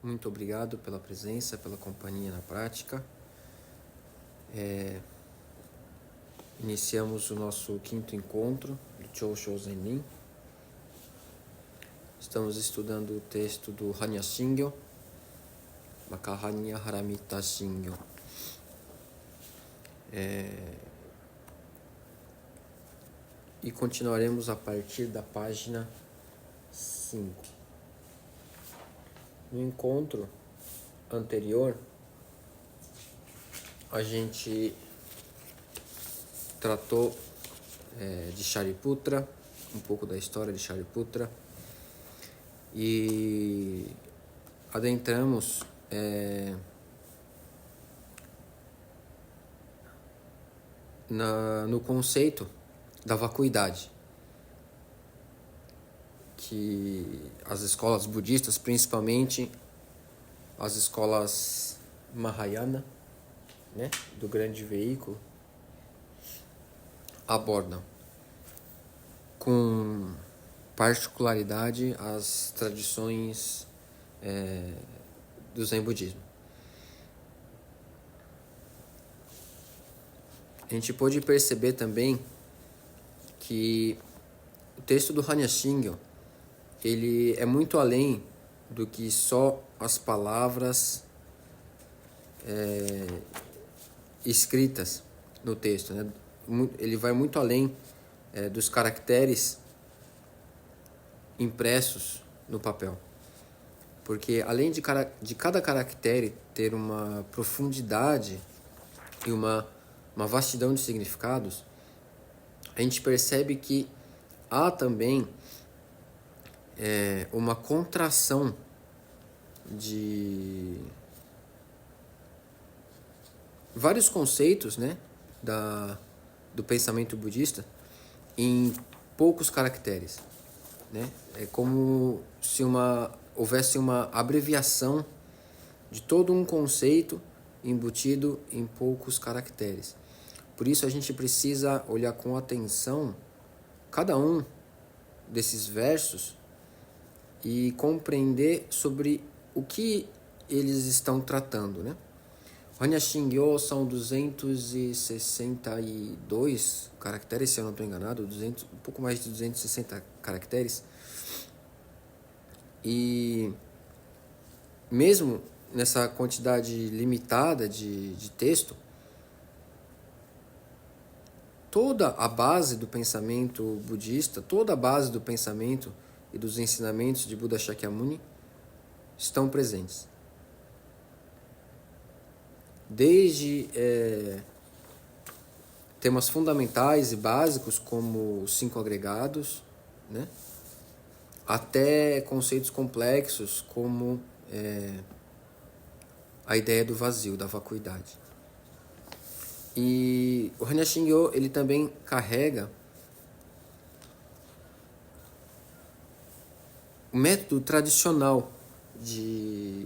Muito obrigado pela presença, pela companhia na prática. Iniciamos o nosso quinto encontro do Chōshō Zennin. Estamos estudando o texto do Hanya Shingyo, Makahanya Haramita Shingyo. E continuaremos a partir da página 5. No encontro anterior, a gente tratou de Shariputra, um pouco da história de Shariputra, e adentramos no conceito da vacuidade, que as escolas budistas, principalmente as escolas Mahayana, né, do grande veículo, abordam com particularidade as tradições do Zen Budismo. A gente pôde perceber também que o texto do Hanya Shingyo, ele é muito além do que só as palavras escritas no texto, né? Ele vai muito além dos caracteres impressos no papel, porque além de cada caractere ter uma profundidade e uma vastidão de significados, a gente percebe que há também uma contração de vários conceitos, né, do pensamento budista em poucos caracteres, né? É como se houvesse uma abreviação de todo um conceito embutido em poucos caracteres. Por isso a gente precisa olhar com atenção cada um desses versos e compreender sobre o que eles estão tratando, né? Hanya Shingyo são 262 caracteres, se eu não estou enganado, um pouco mais de 260 caracteres. E mesmo nessa quantidade limitada de texto, toda a base do pensamento budista, toda a base do pensamento e dos ensinamentos de Buda Shakyamuni estão presentes. Desde temas fundamentais e básicos como os 5 agregados, né, até conceitos complexos como a ideia do vazio, da vacuidade. E o Hanya Shingyo, ele também carrega o método tradicional de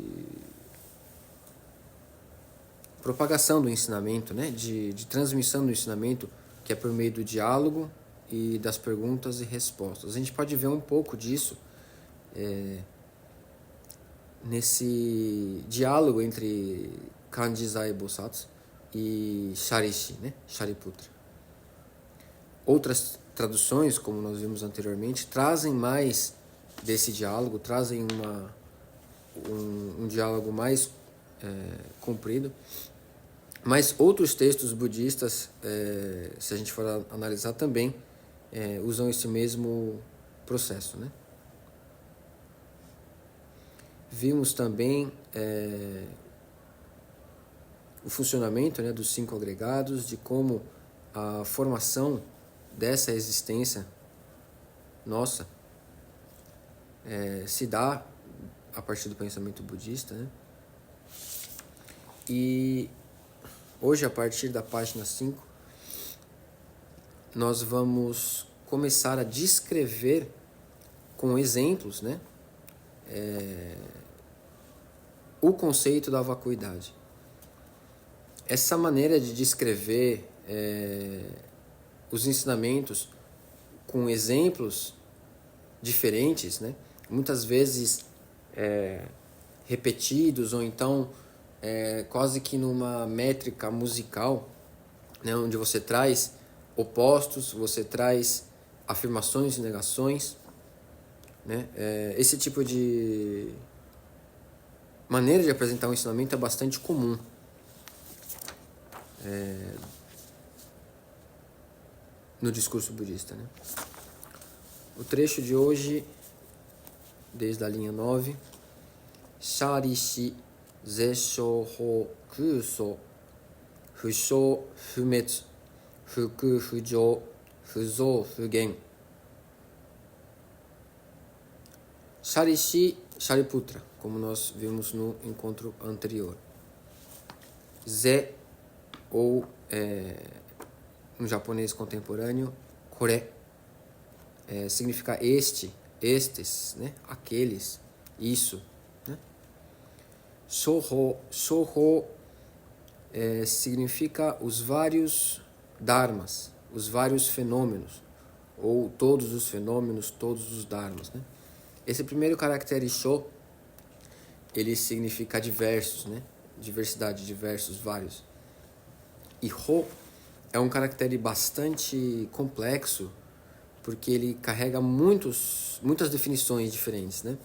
propagação do ensinamento, né? de transmissão do ensinamento, que é por meio do diálogo e das perguntas e respostas. A gente pode ver um pouco disso nesse diálogo entre Kanjizai Bosatsu e Sharishi, né? Shariputra. Outras traduções, como nós vimos anteriormente, trazem mais desse diálogo, trazem um diálogo mais comprido. Mas outros textos budistas, se a gente for analisar também, usam esse mesmo processo, né? Vimos também o funcionamento, né, dos 5 agregados, de como a formação dessa existência nossa se dá a partir do pensamento budista, né? E hoje, a partir da página 5, nós vamos começar a descrever com exemplos, né, o conceito da vacuidade. Essa maneira de descrever os ensinamentos com exemplos diferentes, né, muitas vezes repetidos, ou então quase que numa métrica musical, né, onde você traz opostos, você traz afirmações e negações, né? Esse tipo de maneira de apresentar um ensinamento é bastante comum. No discurso budista, né? O trecho de hoje, desde a linha 9, Sharishi Zesho Ho Kuso Fushou Fumetsu Fuku Fujou Fuzou Fugen. Sharishi Shariputra, como nós vimos no encontro anterior. Ze, ou no japonês contemporâneo, kore, significa estes, né? Aqueles, isso, né? Shoho significa os vários dharmas, os vários fenômenos, ou todos os fenômenos, todos os dharmas, né? Esse primeiro caractere sho, ele significa diversos, né? Diversidade, diversos, vários. E ho é um caractere bastante complexo, porque ele carrega muitas definições diferentes, né?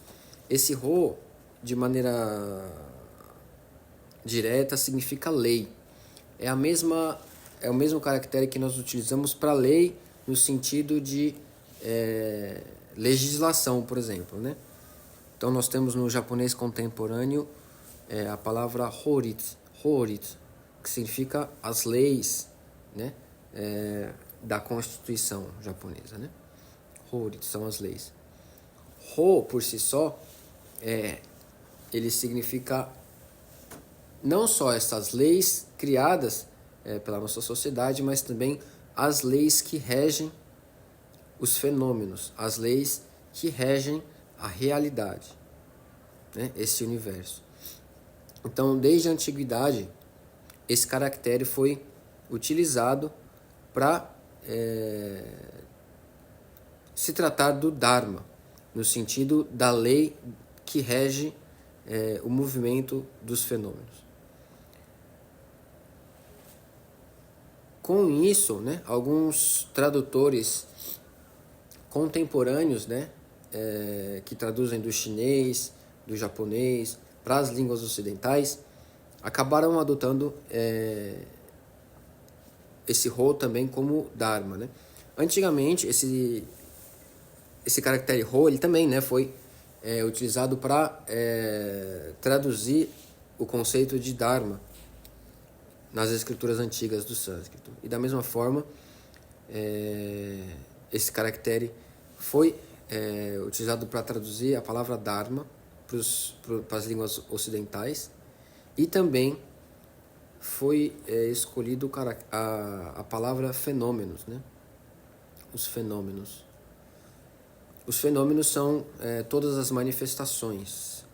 Esse ho, de maneira direta, significa lei. É o mesmo caractere que nós utilizamos para lei no sentido de legislação, por exemplo, né? Então nós temos no japonês contemporâneo a palavra horitsu, que significa as leis, né? Da Constituição japonesa, né? Horitsu são as leis. Ho, por si só, ele significa não só essas leis criadas pela nossa sociedade, mas também as leis que regem os fenômenos, as leis que regem a realidade, né? Esse universo. Então, desde a antiguidade, esse caractere foi utilizado para se tratar do Dharma, no sentido da lei que rege o movimento dos fenômenos. Com isso, né, alguns tradutores contemporâneos, né, que traduzem do chinês, do japonês, para as línguas ocidentais, acabaram adotando esse Ho também como Dharma, né? Antigamente, esse caractere Ho, ele também, né, foi utilizado para traduzir o conceito de Dharma nas escrituras antigas do sânscrito. E da mesma forma, esse caractere foi utilizado para traduzir a palavra Dharma para as línguas ocidentais, e também foi escolhido a palavra fenômenos, né? Os fenômenos. Os fenômenos são todas as manifestações,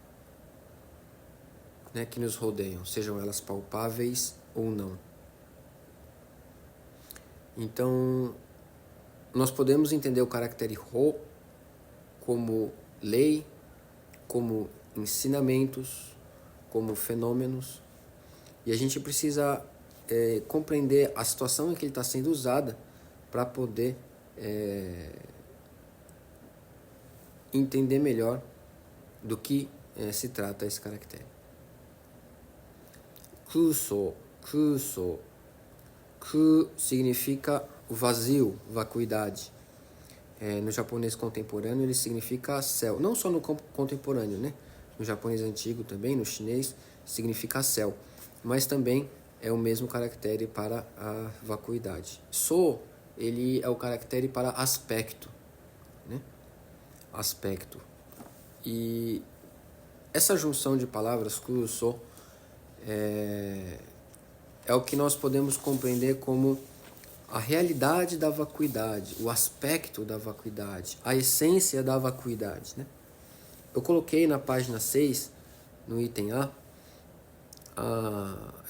né, que nos rodeiam, sejam elas palpáveis ou não. Então, nós podemos entender o caractere Ho como lei, como ensinamentos, como fenômenos, e a gente precisa compreender a situação em que ele está sendo usada para poder entender melhor do que se trata esse caractere. Kuso. Ku significa o vazio, vacuidade. No japonês contemporâneo ele significa céu. Não só no contemporâneo, né? No japonês antigo também, no chinês, significa céu. Mas também é o mesmo caractere para a vacuidade. So, ele é o caractere para aspecto, né? Aspecto. E essa junção de palavras, ku, so, é o que nós podemos compreender como a realidade da vacuidade, o aspecto da vacuidade, a essência da vacuidade, né? Eu coloquei na página 6, no item A,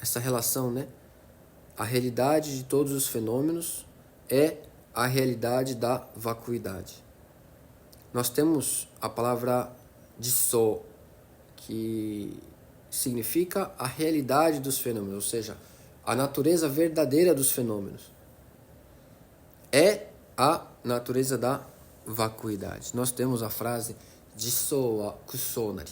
essa relação, né? A realidade de todos os fenômenos é a realidade da vacuidade. Nós temos a palavra de so, que significa a realidade dos fenômenos, ou seja, a natureza verdadeira dos fenômenos. É a natureza da vacuidade. Nós temos a frase Jisowa kusonari,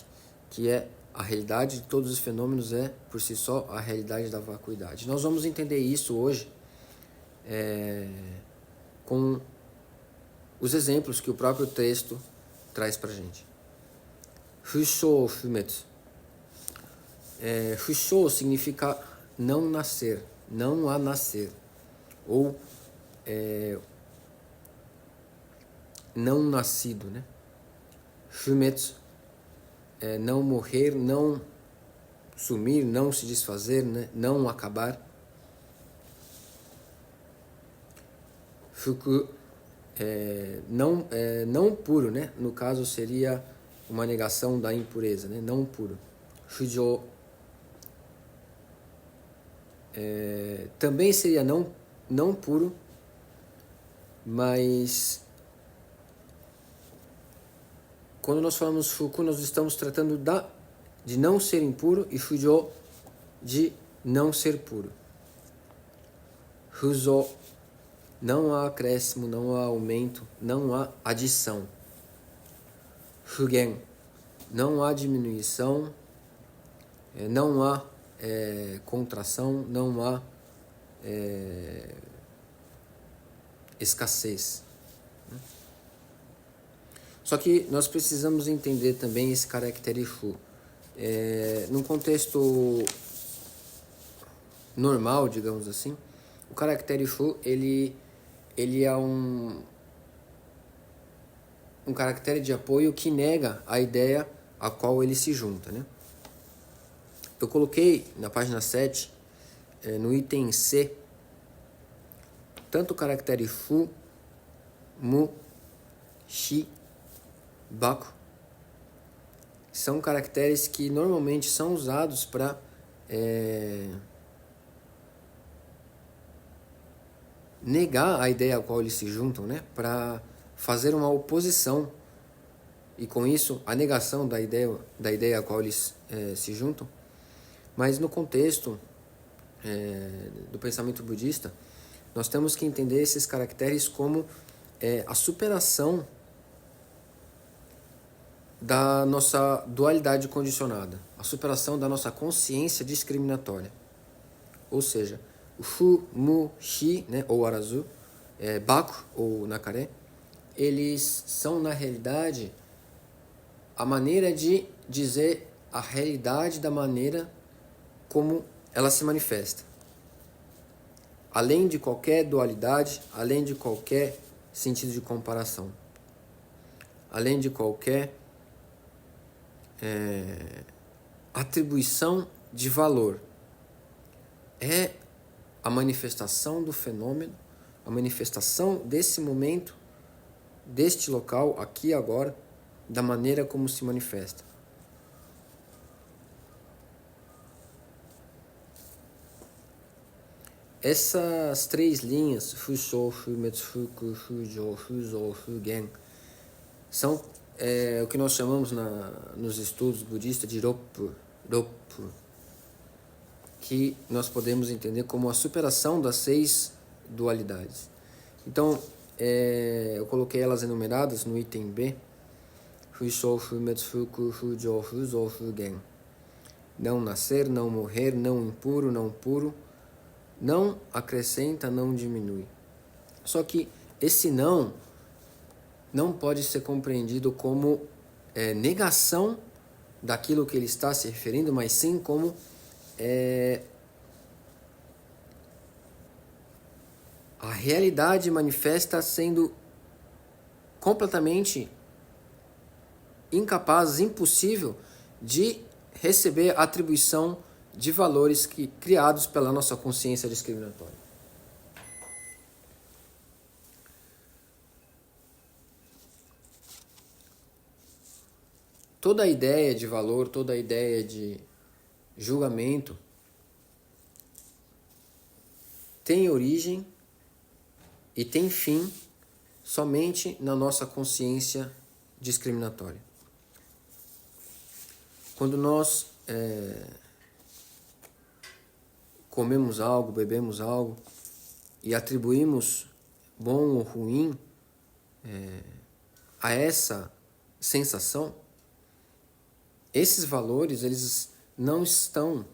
que é a realidade de todos os fenômenos é, por si só, a realidade da vacuidade. Nós vamos entender isso hoje com os exemplos que o próprio texto traz para a gente. Fushou fumetsu. Fushou significa não nascer, não há nascer, ou não nascido, né? Fumetsu é não morrer, não sumir, não se desfazer, né? Não acabar. Fuku não puro, né? No caso seria uma negação da impureza, né? Não puro. Fujo também seria não puro, mas quando nós falamos Fuku, nós estamos tratando de não ser impuro, e Fujo de não ser puro. Fuzo, não há acréscimo, não há aumento, não há adição. Fugen, não há diminuição, não há contração, não há escassez. Só que nós precisamos entender também esse caractere Fu. Num contexto normal, digamos assim, o caractere Fu, ele é um caractere de apoio que nega a ideia a qual ele se junta, né? Eu coloquei na página 7, no item C, tanto o caractere Fu, Mu, Shi, Baku, são caracteres que normalmente são usados para negar a ideia a qual eles se juntam, né? Para fazer uma oposição e com isso a negação da ideia a qual eles se juntam. Mas no contexto do pensamento budista, nós temos que entender esses caracteres como a superação da nossa dualidade condicionada, a superação da nossa consciência discriminatória. Ou seja, o Fu, Mu, Shi, né, ou Arazu, Baku ou Nakare, eles são na realidade a maneira de dizer a realidade da maneira como ela se manifesta. Além de qualquer dualidade, além de qualquer sentido de comparação, além de qualquer atribuição de valor. É a manifestação do fenômeno, a manifestação desse momento, deste local, aqui e agora, da maneira como se manifesta. Essas três linhas, Fushou, Fumetsu, Fuku, Fujo, Fuzo, Fugen, são o que nós chamamos nos estudos budistas de Roppu, que nós podemos entender como a superação das 6 dualidades. Então, eu coloquei elas enumeradas no item B, Fushou, Fumetsu, Fuku, Fujo, Fuzo, Fugen. Não nascer, não morrer, não impuro, não puro, não acrescenta, não diminui. Só que esse não pode ser compreendido como negação daquilo que ele está se referindo, mas sim como a realidade manifesta sendo completamente incapaz, impossível de receber a atribuição de valores criados pela nossa consciência discriminatória. Toda a ideia de valor, toda a ideia de julgamento tem origem e tem fim somente na nossa consciência discriminatória. quando nós comemos algo, bebemos algo e atribuímos bom ou ruim a essa sensação, esses valores eles não estão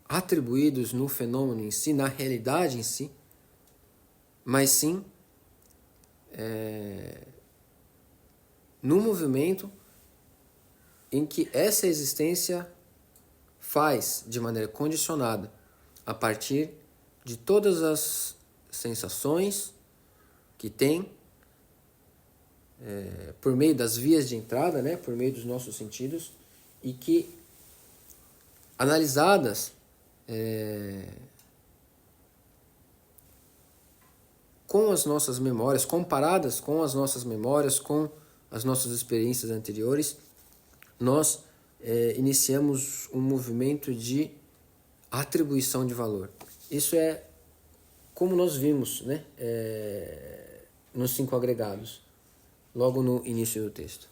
atribuídos no fenômeno em si, na realidade em si, mas sim no movimento em que essa existência faz de maneira condicionada a partir de todas as sensações que tem por meio das vias de entrada, né, por meio dos nossos sentidos, e que analisadas com as nossas memórias, comparadas com as nossas memórias, com as nossas experiências anteriores, nós iniciamos um movimento de atribuição de valor. Isso é como nós vimos, né, nos 5 agregados, logo no início do texto.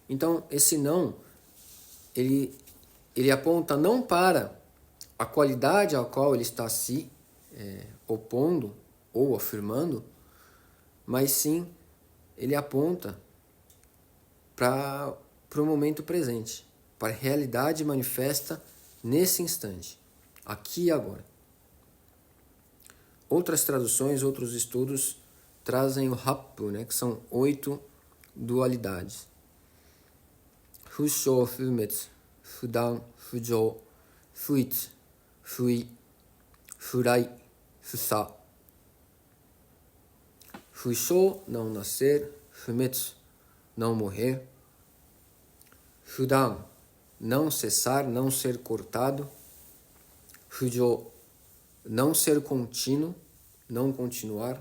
Então, esse não, ele aponta não para a qualidade à qual ele está se opondo ou afirmando, mas sim ele aponta para o momento presente, para a realidade manifesta nesse instante, aqui e agora. Outras traduções, outros estudos trazem o happu, né, que são 8 dualidades. Fusho, fumet, fudan, fujo, fuit, fui, furai, fusa. Fusho, não nascer, fumet, não morrer, fudan, não cessar, não ser cortado, fujo, não ser contínuo, não continuar,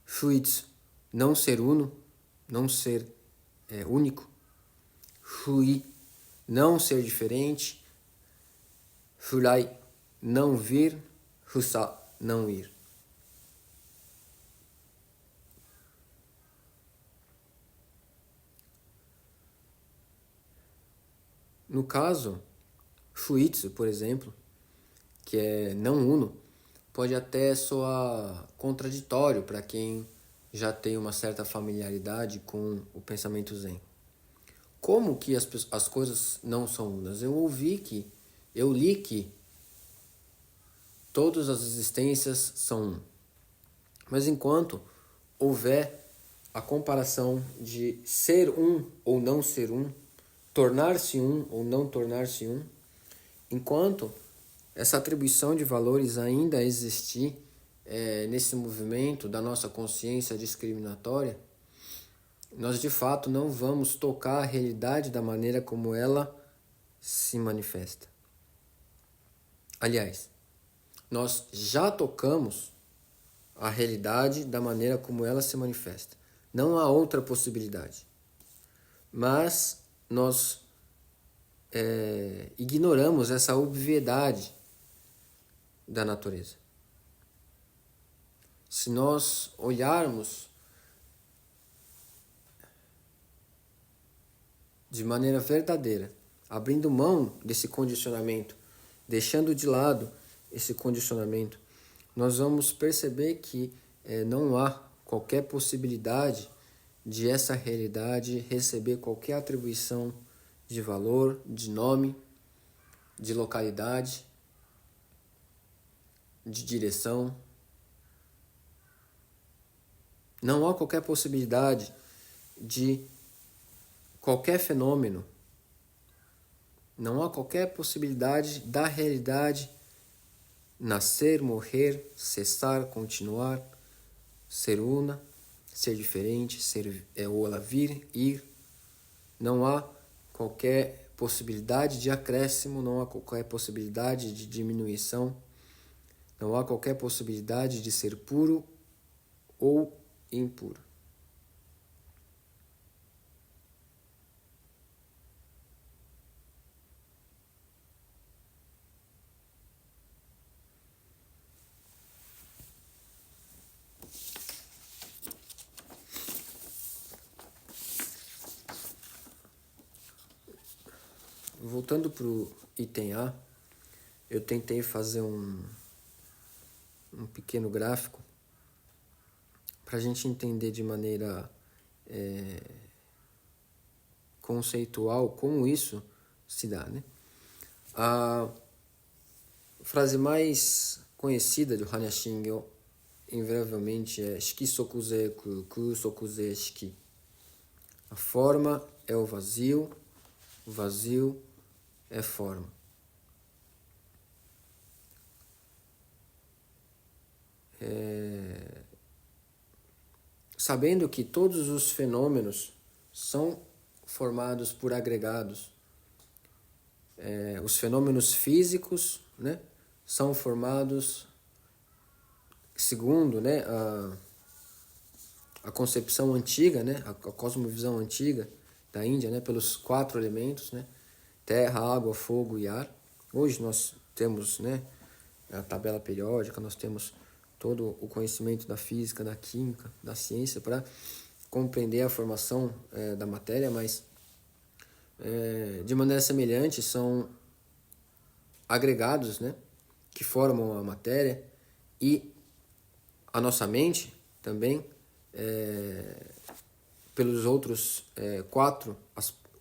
fuit, não ser uno, não ser único, fui, não ser diferente, furai, não vir, fusa, não ir. No caso, fuitsu, por exemplo, que é não uno, pode até soar contraditório para quem já tem uma certa familiaridade com o pensamento Zen. Como que as coisas não são unas? Eu li que todas as existências são um. Mas enquanto houver a comparação de ser um ou não ser um, tornar-se um ou não tornar-se um, enquanto essa atribuição de valores ainda existir nesse movimento da nossa consciência discriminatória, nós de fato não vamos tocar a realidade da maneira como ela se manifesta. Aliás, nós já tocamos a realidade da maneira como ela se manifesta. Não há outra possibilidade. Mas nós ignoramos essa obviedade da natureza. Se nós olharmos de maneira verdadeira, abrindo mão desse condicionamento, deixando de lado esse condicionamento, nós vamos perceber que não há qualquer possibilidade de essa realidade receber qualquer atribuição de valor, de nome, de localidade, de direção. Não há qualquer possibilidade de qualquer fenômeno. Não há qualquer possibilidade da realidade nascer, morrer, cessar, continuar, ser una, ser diferente, ou ela vir, ir. Não há qualquer possibilidade de acréscimo, não há qualquer possibilidade de diminuição, não há qualquer possibilidade de ser puro ou impuro. voltando para o item A, eu tentei fazer um pequeno gráfico para a gente entender de maneira conceitual como isso se dá, né? A frase mais conhecida do Hanya Shingyo, invariavelmente, é Shiki Sokuze Ku Sokuze Shiki. A forma é o vazio é forma. Sabendo que todos os fenômenos são formados por agregados, os fenômenos físicos, né, são formados, segundo, né, a concepção antiga, né, a cosmovisão antiga da Índia, né, pelos 4 elementos, né, terra, água, fogo e ar. Hoje nós temos, né, a tabela periódica, nós temos todo o conhecimento da física, da química, da ciência para compreender a formação da matéria, mas de maneira semelhante são agregados, né, que formam a matéria, e a nossa mente também, pelos outros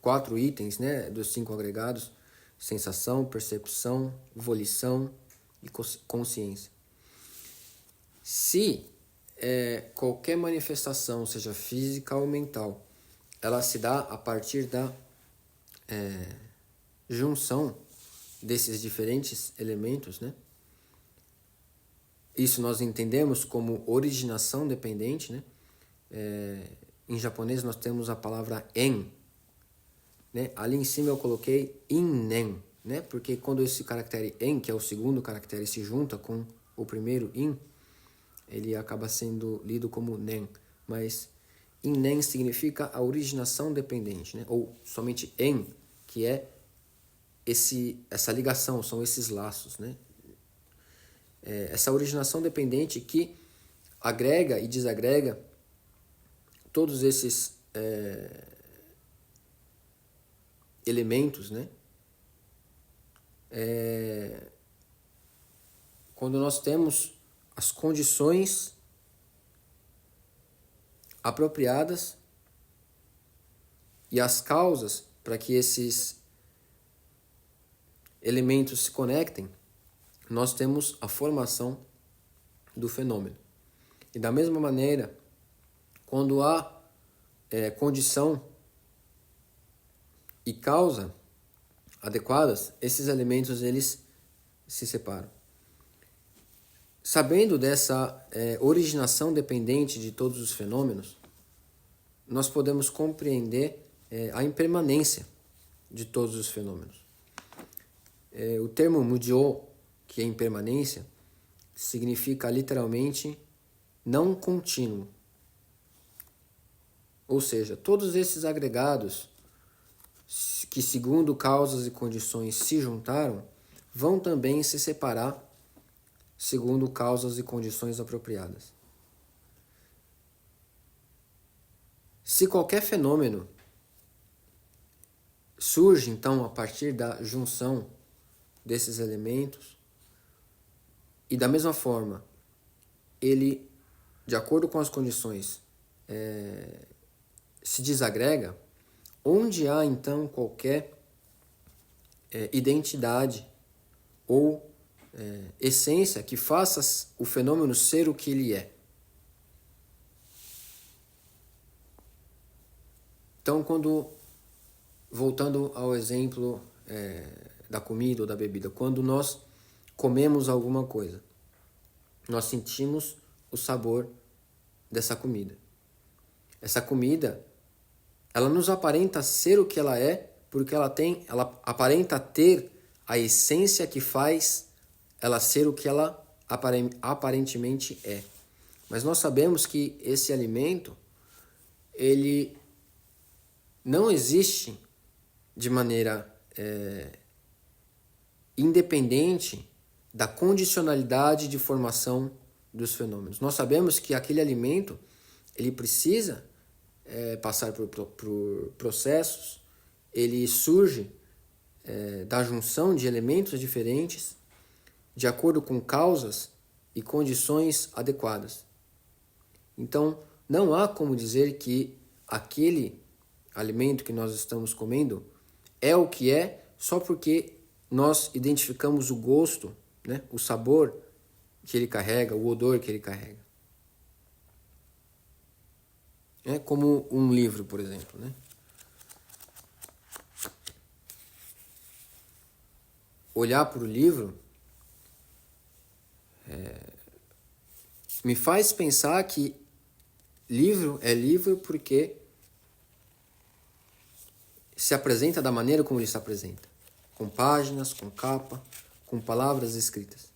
4 itens, né, dos 5 agregados: sensação, percepção, volição e consciência. Se qualquer manifestação, seja física ou mental, ela se dá a partir da junção desses diferentes elementos, né? Isso nós entendemos como originação dependente, né? Em japonês nós temos a palavra en, né? Ali em cima eu coloquei innen, né? Porque quando esse caractere en, que é o segundo caractere, se junta com o primeiro in, ele acaba sendo lido como nen, mas innen significa a originação dependente, né? Ou somente en, que é essa ligação, são esses laços, né? Essa originação dependente que agrega e desagrega todos esses elementos, né? Quando nós temos as condições apropriadas e as causas para que esses elementos se conectem, nós temos a formação do fenômeno. E da mesma maneira, quando há condição e causa adequadas, esses elementos eles se separam. Sabendo dessa originação dependente de todos os fenômenos, nós podemos compreender a impermanência de todos os fenômenos. O termo mujō, que é impermanência, significa literalmente não contínuo. Ou seja, todos esses agregados que, segundo causas e condições, se juntaram, vão também se separar segundo causas e condições apropriadas. Se qualquer fenômeno surge, então, a partir da junção desses elementos, e da mesma forma, ele, de acordo com as condições, se desagrega, onde há, então, qualquer identidade ou essência que faça o fenômeno ser o que ele é. Então, voltando ao exemplo da comida ou da bebida, quando nós comemos alguma coisa, nós sentimos o sabor dessa comida. Essa comida, ela nos aparenta ser o que ela é, porque ela aparenta ter a essência que faz ela ser o que ela aparentemente é. Mas nós sabemos que esse alimento, ele não existe de maneira independente da condicionalidade de formação dos fenômenos. Nós sabemos que aquele alimento, ele precisa passar por processos, ele surge da junção de elementos diferentes de acordo com causas e condições adequadas. Então, não há como dizer que aquele alimento que nós estamos comendo é o que é só porque nós identificamos o gosto, né, o sabor que ele carrega, o odor que ele carrega. É como um livro, por exemplo, né? Olhar para o livro me faz pensar que livro é livro porque se apresenta da maneira como ele se apresenta, com páginas, com capa, com palavras escritas.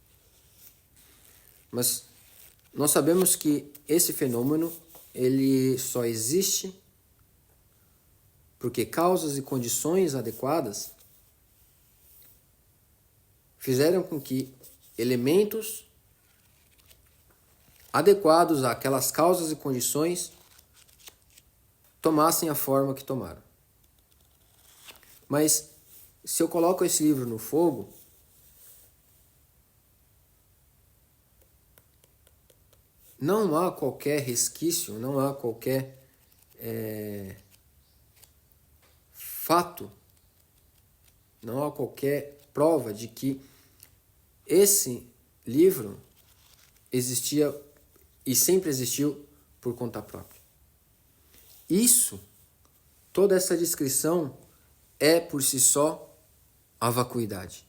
Mas nós sabemos que esse fenômeno ele só existe porque causas e condições adequadas fizeram com que elementos adequados àquelas causas e condições tomassem a forma que tomaram. Mas se eu coloco esse livro no fogo, não há qualquer resquício, não há qualquer fato, não há qualquer prova de que esse livro existia e sempre existiu por conta própria. Isso, toda essa descrição é por si só a vacuidade.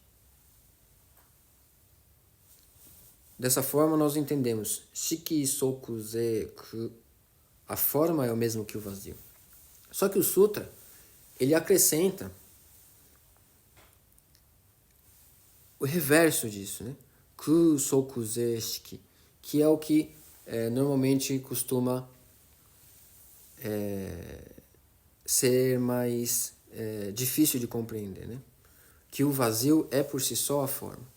Dessa forma nós entendemos Shiki Soku Zeku, a forma é o mesmo que o vazio. Só que o sutra, ele acrescenta o reverso disso, né? Ku Soku Ze Shiki, que é o que normalmente costuma ser mais difícil de compreender, né? Que o vazio é por si só a forma.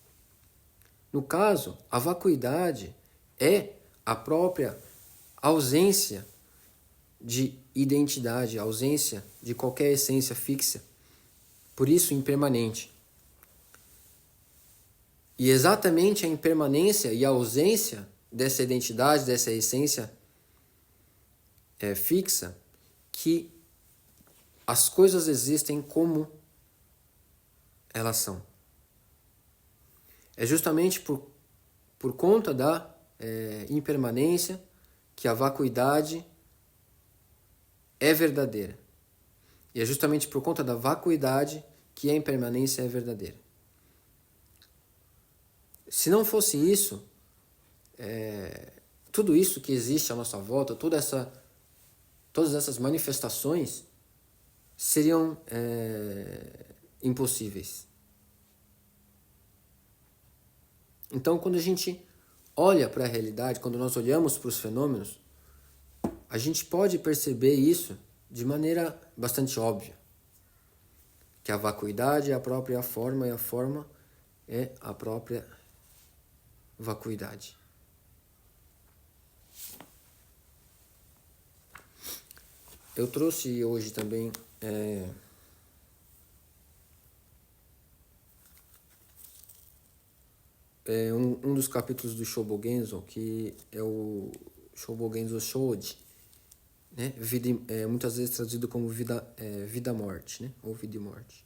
No caso, a vacuidade é a própria ausência de identidade, ausência de qualquer essência fixa, por isso impermanente. E exatamente a impermanência e a ausência dessa identidade, dessa essência fixa, que as coisas existem como elas são. É justamente por conta da impermanência que a vacuidade é verdadeira. E é justamente por conta da vacuidade que a impermanência é verdadeira. Se não fosse isso, tudo isso que existe à nossa volta, todas essas manifestações seriam impossíveis. Então, quando a gente olha para a realidade, quando nós olhamos para os fenômenos, a gente pode perceber isso de maneira bastante óbvia. Que a vacuidade é a própria forma e a forma é a própria vacuidade. Eu trouxe hoje também um dos capítulos do Shobogenzo, que é o Shobogenzo Shoji, né? Muitas vezes traduzido como vida-morte, né? Ou vida e morte.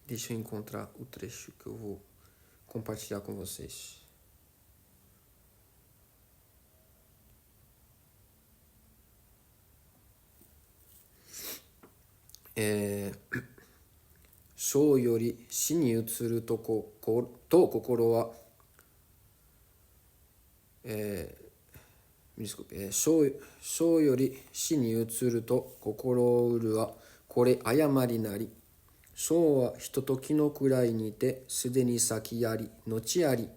Deixa eu encontrar o trecho que eu vou compartilhar com vocês. Shou yori shi ni utsuru to kokoro wa shou yori shi ni utsuru to kokoro o uru wa kore ayamari nari. 小はひとときのくらいにてすでに先あり後あり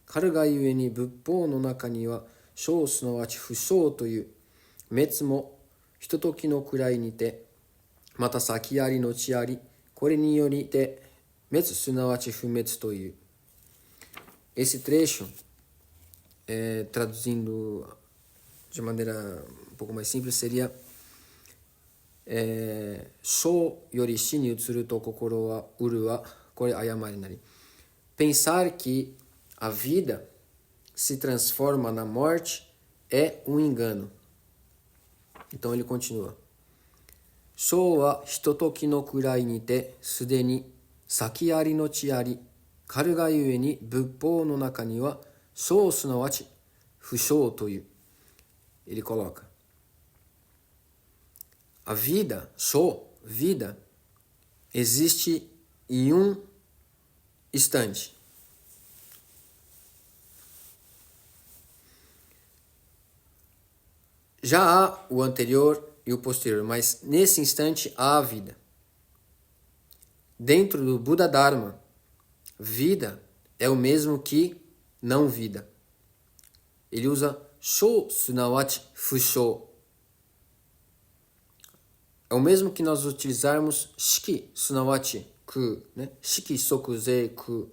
かるがゆえに仏法の中には小すなわち不小という滅もひとときのくらいにて、また先あり後あり、これによりて滅すなわち不滅という。Esse trecho, traduzindo de maneira um pouco mais simples, seria Shou yori shi ni utsuru to kokoro wa uru wa kore ayamari nari. Pensar que a vida se transforma na morte é um engano. Então ele continua. Shou wa hitotoki no kurai ni te sude ni saki ari nochi ari karu ga yue ni buppou no naka ni wa shou sunawachi fushou to yu. Ele coloca: a vida, shou, vida, existe em um instante. Já há o anterior e o posterior, mas nesse instante há a vida. Dentro do Buda Dharma, vida é o mesmo que não vida. Ele usa shou sunawachi fushou. É o mesmo que nós utilizarmos shiki sunawachi ku, né? Shiki soku ze ku.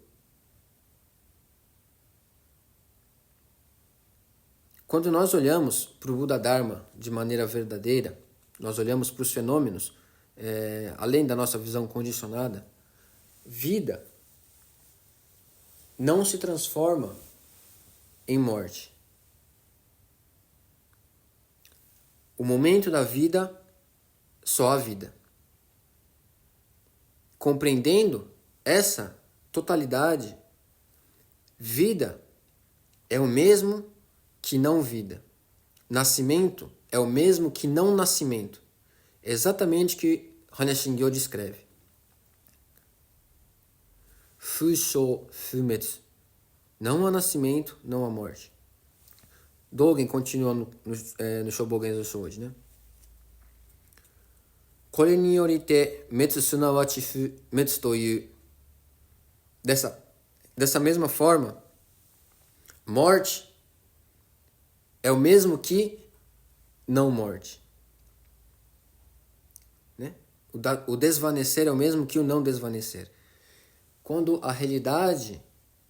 Quando nós olhamos para o Buda Dharma de maneira verdadeira, nós olhamos para os fenômenos, além da nossa visão condicionada, vida não se transforma em morte. O momento da vida, só a vida. Compreendendo essa totalidade, vida é o mesmo que não vida. Nascimento é o mesmo que não nascimento. É exatamente o que Hannya Shingyo descreve. Fushou, fumetsu. Não há nascimento, não há morte. Dogen continua no Shobogen Zo Shouji, né? Kore ni yorite metsu sunawachi fumetsu to yu. Dessa mesma forma, morte é o mesmo que não morte. Né? O desvanecer é o mesmo que o não desvanecer. Quando a realidade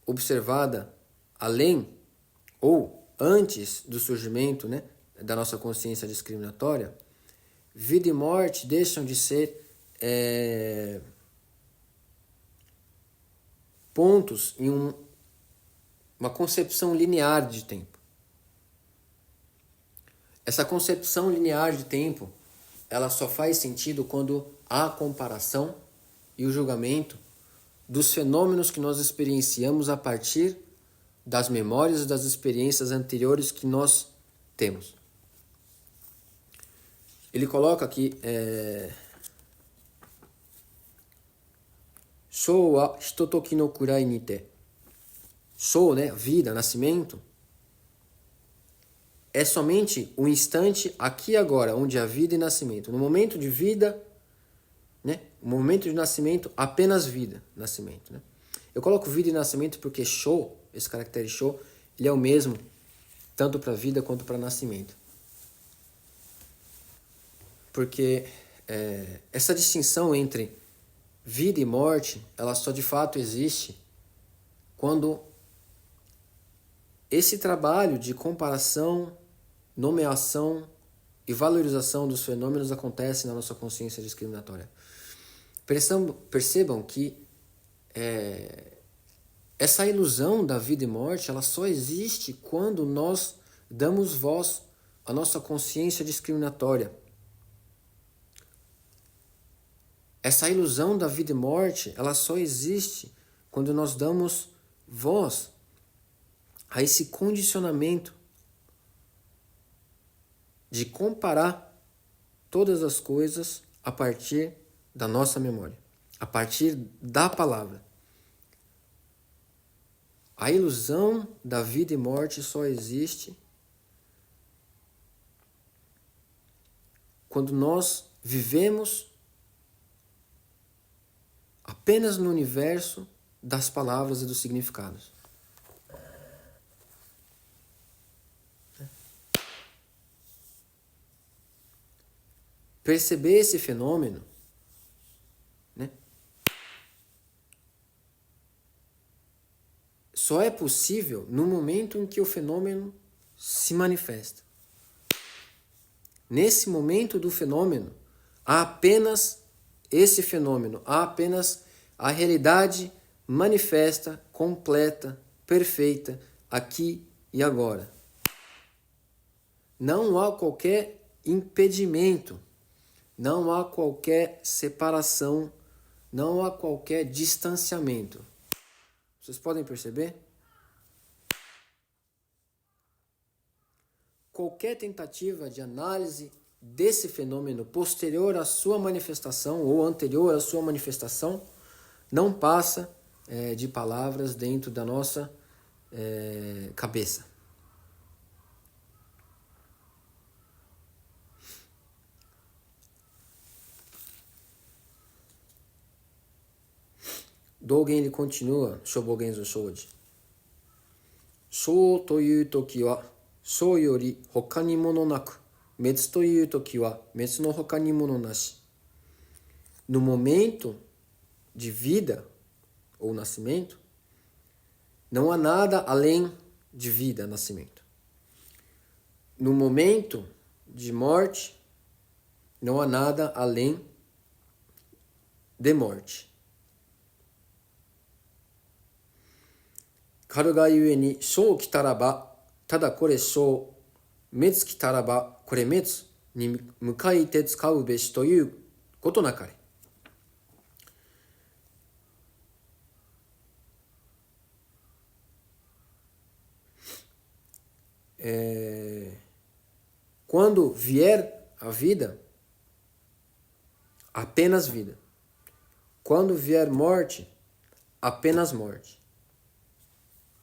observada além ou antes do surgimento, né, da nossa consciência discriminatória, vida e morte deixam de ser pontos em uma concepção linear de tempo. Essa concepção linear de tempo, ela só faz sentido quando há a comparação e o julgamento dos fenômenos que nós experienciamos a partir das memórias e das experiências anteriores que nós temos. Ele coloca aqui Shou wa hitotoki no kurai ni te. Shou, né, vida, nascimento, é somente o instante aqui e agora, onde há vida e nascimento. No momento de vida, né, o momento de nascimento, apenas vida, nascimento. Né? Eu coloco vida e nascimento porque shou, esse caractere shou, ele é o mesmo tanto para vida quanto para nascimento. Porque essa distinção entre vida e morte, ela só de fato existe quando esse trabalho de comparação, nomeação e valorização dos fenômenos acontece na nossa consciência discriminatória. Percebam que essa ilusão da vida e morte, ela só existe quando nós damos voz à nossa consciência discriminatória. Essa ilusão da vida e morte, ela só existe quando nós damos voz a esse condicionamento de comparar todas as coisas a partir da nossa memória, a partir da palavra. A ilusão da vida e morte só existe quando nós vivemos apenas no universo das palavras e dos significados. perceber esse fenômeno, né, só é possível no momento em que o fenômeno se manifesta. Nesse momento do fenômeno, há apenas esse fenômeno, há apenas a realidade manifesta, completa, perfeita, aqui e agora. Não há qualquer impedimento, não há qualquer separação, não há qualquer distanciamento. Vocês podem perceber? Qualquer tentativa de análise desse fenômeno posterior à sua manifestação ou anterior à sua manifestação não passa de palavras dentro da nossa cabeça. Dogen ele continua, Shobogenzo Shoji. Shou toいう時はshouより他にものなく、滅という時は滅の他にものなし。No momento de vida ou nascimento, não há nada além de vida, nascimento. No momento de morte, não há nada além de morte. かるがゆえに生来たらばただこれ生、滅来たらばこれ滅に向かいて使うべしということなかれ。Quando vier a vida, apenas vida. Quando vier morte, apenas morte.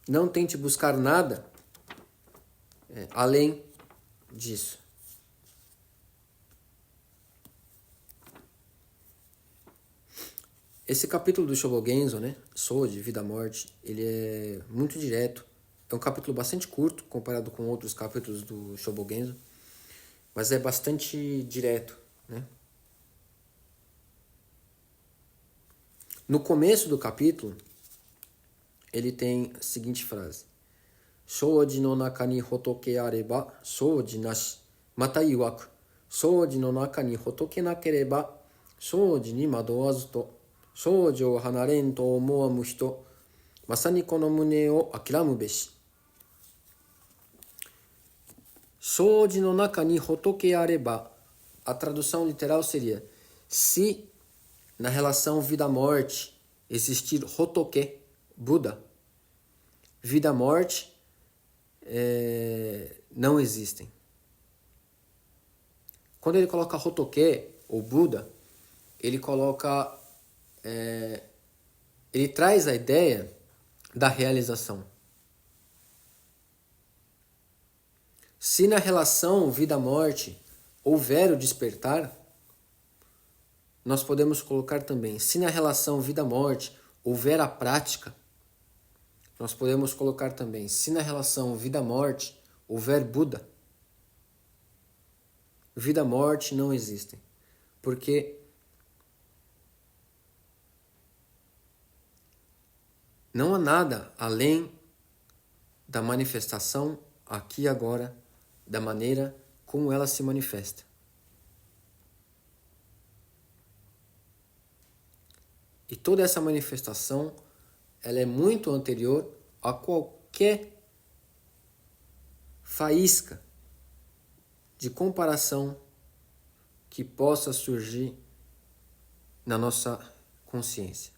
Não tente buscar nada além disso. Esse capítulo do Shobogenzo, né, Shoji, Vida e Morte, ele é muito direto. É um capítulo bastante curto comparado com outros capítulos do Shobogenzo, mas é bastante direto, né? No começo do capítulo, ele tem a seguinte frase: Shoji no naka ni hotoke areba, shoji nashi. Mata iwaku, shoji no naka ni hotoke nakereba, shoji ni madowazu to, shoji o hanaren to omowamu hito, masani kono mune o akiramu beshi. Shoji no naka ni hotoke areba. A tradução literal seria: se na relação vida-morte existir hotoke, Buda, vida-morte não existem. Quando ele coloca Hotoke, ou Buda, ele coloca, ele traz a ideia da realização. Se na relação vida-morte houver o despertar, nós podemos colocar também, se na relação vida-morte houver a prática, nós podemos colocar também, se na relação vida-morte houver Buda, vida-morte não existem. Porque não há nada além da manifestação aqui e agora, da maneira como ela se manifesta. E toda essa manifestação, ela é muito anterior a qualquer faísca de comparação que possa surgir na nossa consciência.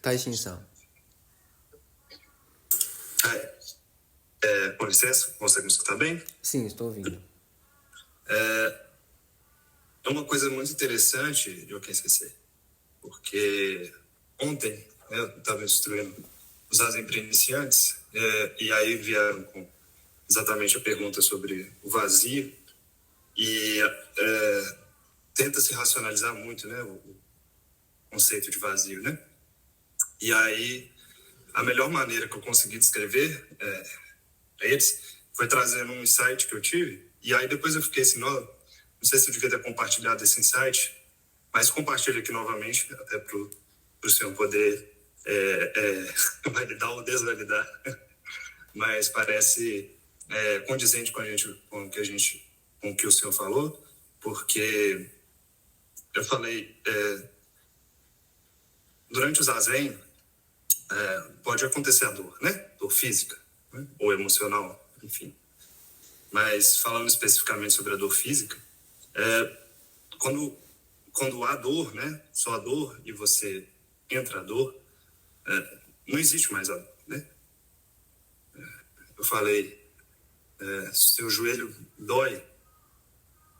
Taishin-san. Com licença, consegue me escutar bem? Sim, estou ouvindo. É uma coisa muito interessante, Joaquim CC, porque ontem eu estava instruindo os Zazen para iniciantes, e aí vieram com exatamente a pergunta sobre o vazio, e tenta se racionalizar muito, né, o conceito de vazio, né? E aí a melhor maneira que eu consegui descrever para eles foi trazendo um insight que eu tive, e aí depois eu fiquei assim, não sei se eu devia ter compartilhado esse insight, mas compartilho aqui novamente, até para o senhor poder validar ou desvalidar, mas parece condizente com o que o senhor falou, porque eu falei, durante o zazen, pode acontecer a dor, né? Dor física, né? Ou emocional, enfim. Mas falando especificamente sobre a dor física, quando há dor, né? Só a dor e você entra a dor, não existe mais a dor, né? Eu falei, seu joelho dói,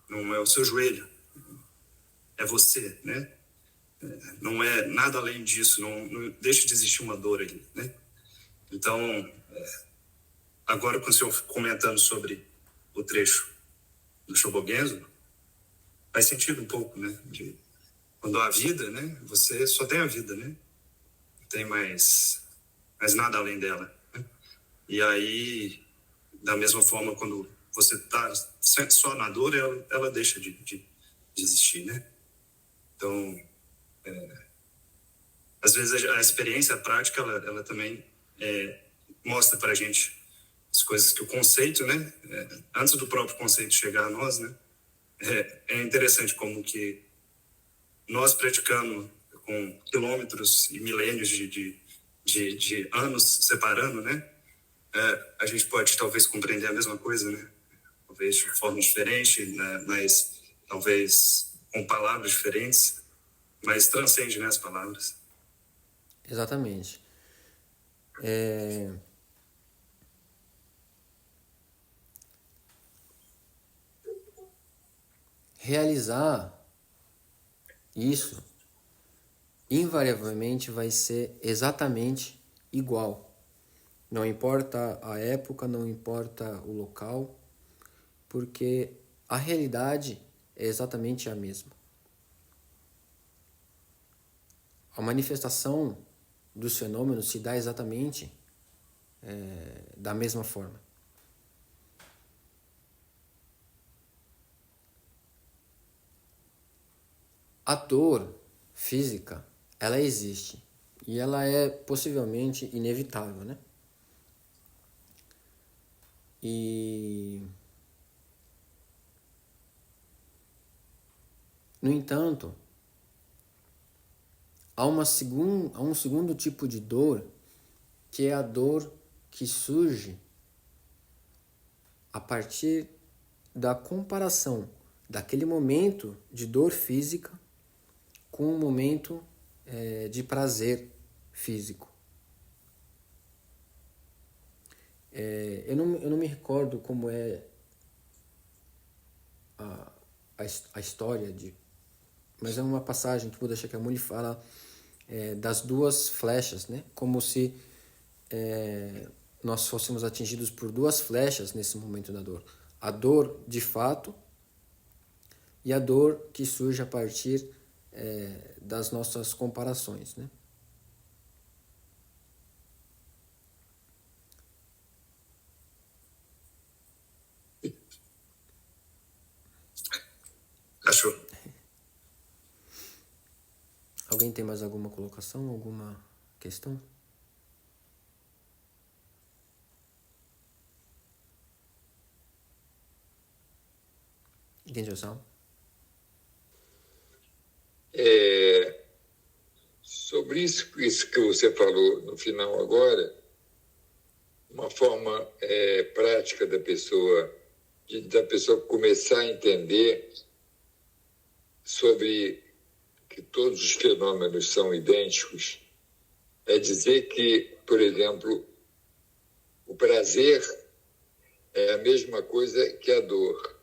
não é o seu joelho, é você, né? Não é nada além disso, não deixa de existir uma dor ali, né? Então, agora com o senhor comentando sobre o trecho do Shobogenzo, faz sentido um pouco, né? Quando há vida, né? Você só tem a vida, né? Não tem mais nada além dela, né? E aí, da mesma forma, quando você está só na dor, ela deixa de existir, né? Então, às vezes a experiência prática, ela também mostra para a gente as coisas que o conceito, né? Antes do próprio conceito chegar a nós, né? É interessante como que nós praticando com quilômetros e milênios de anos separando, né? A gente pode talvez compreender a mesma coisa, né? Talvez de forma diferente, né? Mas talvez com palavras diferentes, mas transcende, né, as palavras. Exatamente. Realizar isso invariavelmente vai ser exatamente igual. Não importa a época, não importa o local, porque a realidade é exatamente a mesma. A manifestação dos fenômenos se dá exatamente da mesma forma. A dor física, ela existe e ela é possivelmente inevitável, né? No entanto, há um segundo tipo de dor, que é a dor que surge a partir da comparação daquele momento de dor física com um momento de prazer físico. Eu não me recordo como é a história, mas é uma passagem que o Buda Shakyamuni fala das duas flechas, né? Como se nós fôssemos atingidos por duas flechas nesse momento da dor. A dor de fato e a dor que surge a partir das nossas comparações, né? Achou? Alguém tem mais alguma colocação, alguma questão? Genjo-san? Sobre isso que você falou no final agora, uma forma prática da pessoa começar a entender sobre que todos os fenômenos são idênticos, é dizer que, por exemplo, o prazer é a mesma coisa que a dor,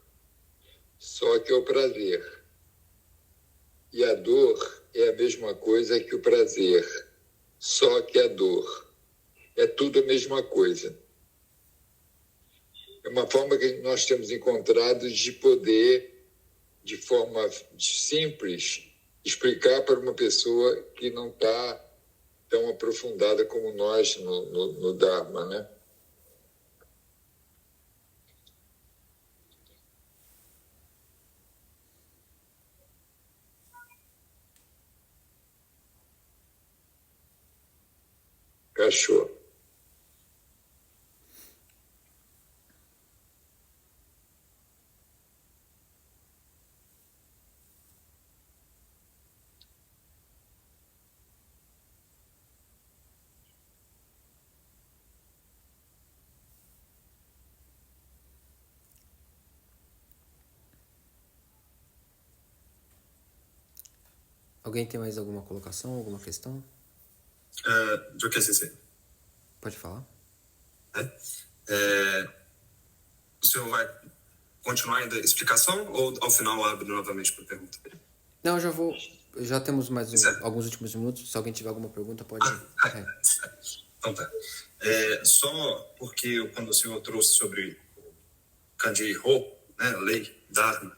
só que é o prazer. E a dor é a mesma coisa que o prazer, só que a dor. É tudo a mesma coisa. É uma forma que nós temos encontrado de poder, de forma simples, explicar para uma pessoa que não está tão aprofundada como nós no Dharma, né? cachorro. Alguém tem mais alguma colocação, alguma questão? Eu quero dizer, Pode falar. o senhor vai continuar ainda a explicação ou ao final abre novamente para pergunta? Não, já temos mais alguns últimos minutos. Se alguém tiver alguma pergunta, pode... Então tá. Só porque quando o senhor trouxe sobre Kanji Ho, né, lei, Dharma,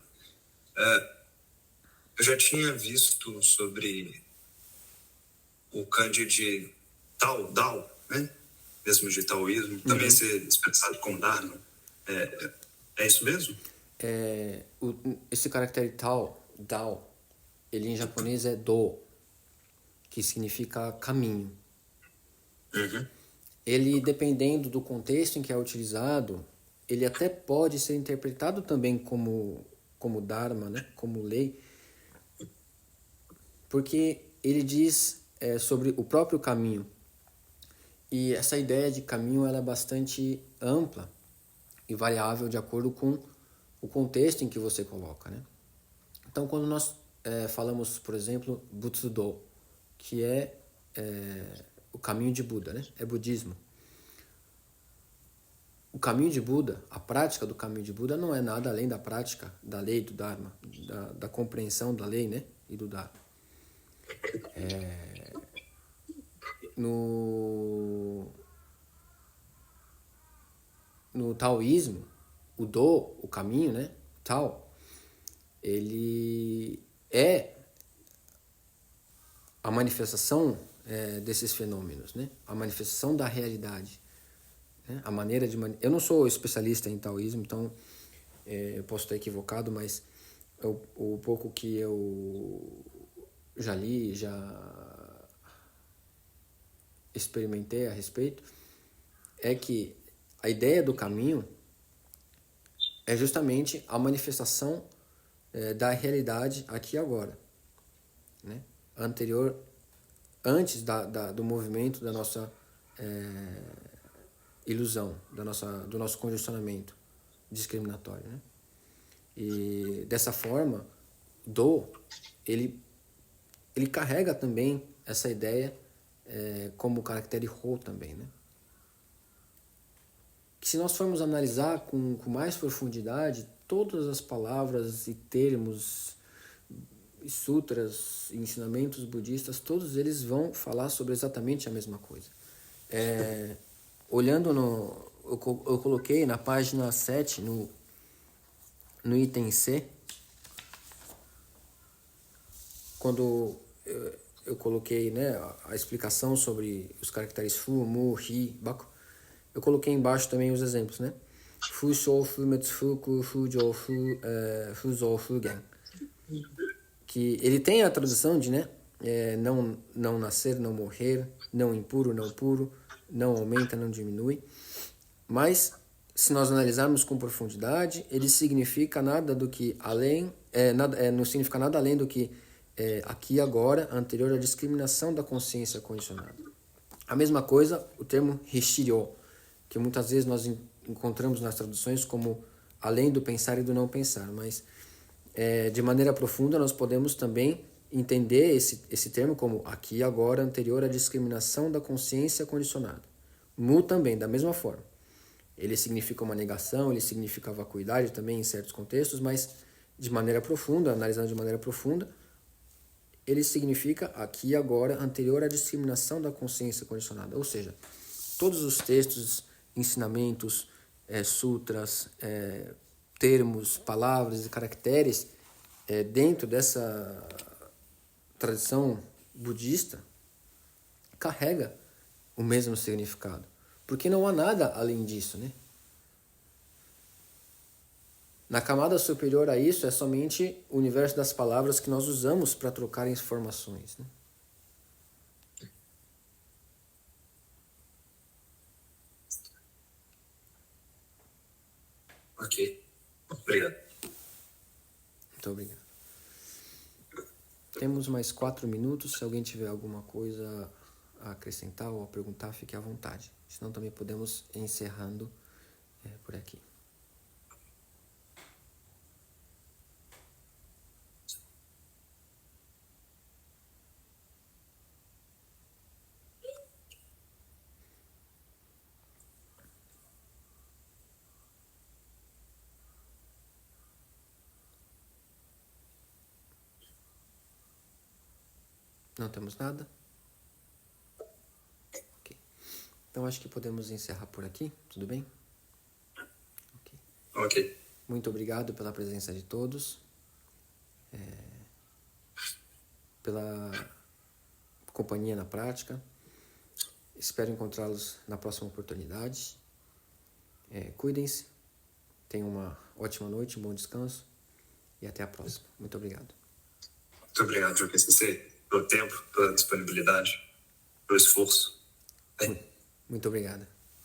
eu já tinha visto sobre o kanji de Tao, Dao, né? Mesmo de taoísmo, também ser expressado como Dharma. É isso mesmo? Esse caractere Tao, Dao, ele em japonês é Do, que significa caminho. Ele, dependendo do contexto em que é utilizado, ele até pode ser interpretado também como Dharma, né? Como lei, porque ele diz sobre o próprio caminho. E essa ideia de caminho ela é bastante ampla e variável de acordo com o contexto em que você coloca, né? Então, quando nós falamos, por exemplo, Butsudo, que é o caminho de Buda, né? É budismo. O caminho de Buda, a prática do caminho de Buda não é nada além da prática da lei do Dharma, da compreensão da lei, né? E do Dharma. No taoísmo, o Do, o caminho, né? Tao, ele é a manifestação desses fenômenos, né? A manifestação da realidade, né? A maneira de eu não sou especialista em taoísmo, então eu posso estar equivocado, mas o pouco que eu já li, já experimentei a respeito, é que a ideia do caminho é justamente a manifestação da realidade aqui e agora, né? Antes do movimento da nossa ilusão, do nosso condicionamento discriminatório, né? E dessa forma, ele carrega também essa ideia como caractere Ho também, né? Que se nós formos analisar com mais profundidade, todas as palavras e termos, e sutras, e ensinamentos budistas, todos eles vão falar sobre exatamente a mesma coisa. Olhando eu coloquei na página 7, no item C, quando eu coloquei, né, a explicação sobre os caracteres Fu, Mu, Hi, Baku, eu coloquei embaixo também os exemplos, né? Fu, Shou, Fu, Metsu, Fu, Ku, Fu, Jou, Fu, Zou, Fu, Gen. Que ele tem a tradução de, né, não nascer, não morrer, não impuro, não puro, não aumenta, não diminui. Mas, se nós analisarmos com profundidade, ele significa nada do que além, não significa nada além do que aqui e agora, anterior à discriminação da consciência condicionada. A mesma coisa, o termo Hishiryo, que muitas vezes nós encontramos nas traduções como além do pensar e do não pensar, mas de maneira profunda nós podemos também entender esse termo como aqui e agora, anterior à discriminação da consciência condicionada. Mu também, da mesma forma. Ele significa uma negação, ele significa vacuidade também em certos contextos, mas de maneira profunda, analisando de maneira profunda, ele significa aqui e agora, anterior à discriminação da consciência condicionada. Ou seja, todos os textos, ensinamentos, sutras, termos, palavras e caracteres dentro dessa tradição budista carrega o mesmo significado. Porque não há nada além disso, né? Na camada superior a isso é somente o universo das palavras que nós usamos para trocar informações, né? Ok. Obrigado. Muito obrigado. Temos mais 4 minutos. Se alguém tiver alguma coisa a acrescentar ou a perguntar, fique à vontade. Senão também podemos ir encerrando por aqui. Não temos nada? Ok. Então acho que podemos encerrar por aqui, tudo bem? Ok. Ok. Muito obrigado pela presença de todos, pela companhia na prática. Espero encontrá-los na próxima oportunidade. Cuidem-se, tenham uma ótima noite, um bom descanso e até a próxima. Muito obrigado. Muito obrigado, Joaquim CC, pelo tempo, pela disponibilidade, pelo esforço. Muito obrigado.